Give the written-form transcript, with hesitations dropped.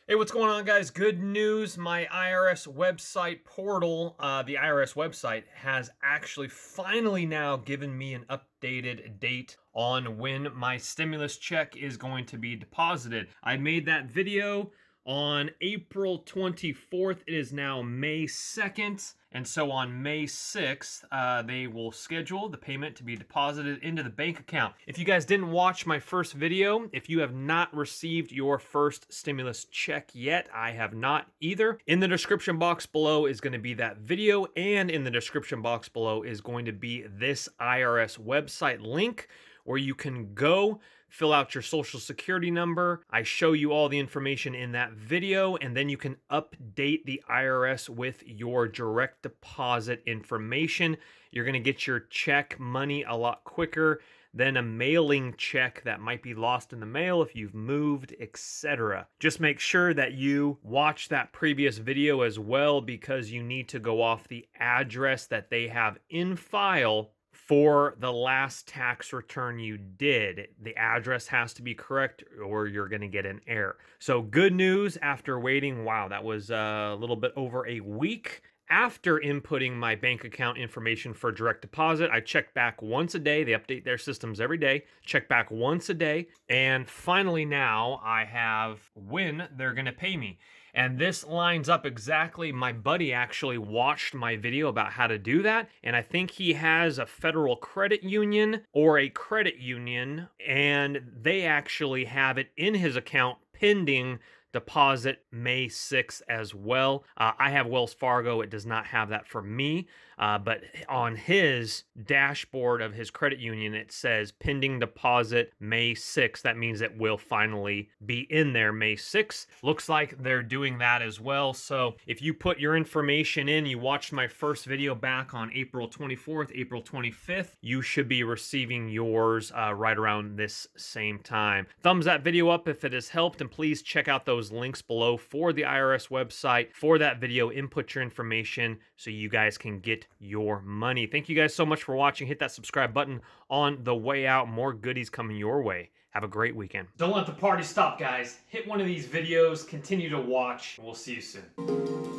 Hey, what's going on, guys? Good news. My IRS website portal, the IRS website, has actually finally now given me an updated date on when my stimulus check is going to be deposited. I made that video on April 24th. It is now May 2nd. And so on May 6th, they will schedule the payment to be deposited into the bank account. If you guys didn't watch my first video, if you have not received your first stimulus check yet, I have not either. In the description box below is going to be that video, and in the description box below is going to be this IRS website link where you can go fill out your social security number. I show you all the information in that video, and then you can update the IRS with your direct deposit information. You're going to get your check money a lot quicker than a mailing check that might be lost in the mail if you've moved, etc. Just make sure that you watch that previous video as well, because you need to go off the address that they have in file for the last tax return you did. The address has to be correct or you're going to get an error. So good news, after waiting, wow, that was a little bit over a week. After inputting my bank account information for direct deposit, I check back once a day. They update their systems every day. Check back once a day. And finally now I have when they're going to pay me. And this lines up exactly. My buddy actually watched my video about how to do that. And I think he has a federal credit union or a credit union, and they actually have it in his account pending deposit May 6th as well. I have Wells Fargo. It does not have that for me, but on his dashboard of his credit union, it says pending deposit May 6th. That means it will finally be in there May 6th. Looks like they're doing that as well. So if you put your information in, you watched my first video back on April 24th, April 25th, you should be receiving yours right around this same time. Thumbs that video up if it has helped, and please check out those links below for the IRS website for that video. Input your information so you guys can get your money. Thank you guys so much for watching. Hit that subscribe button on the way out. More goodies coming your way. Have a great weekend. Don't let the party stop, guys. Hit one of these videos, continue to watch. We'll see you soon.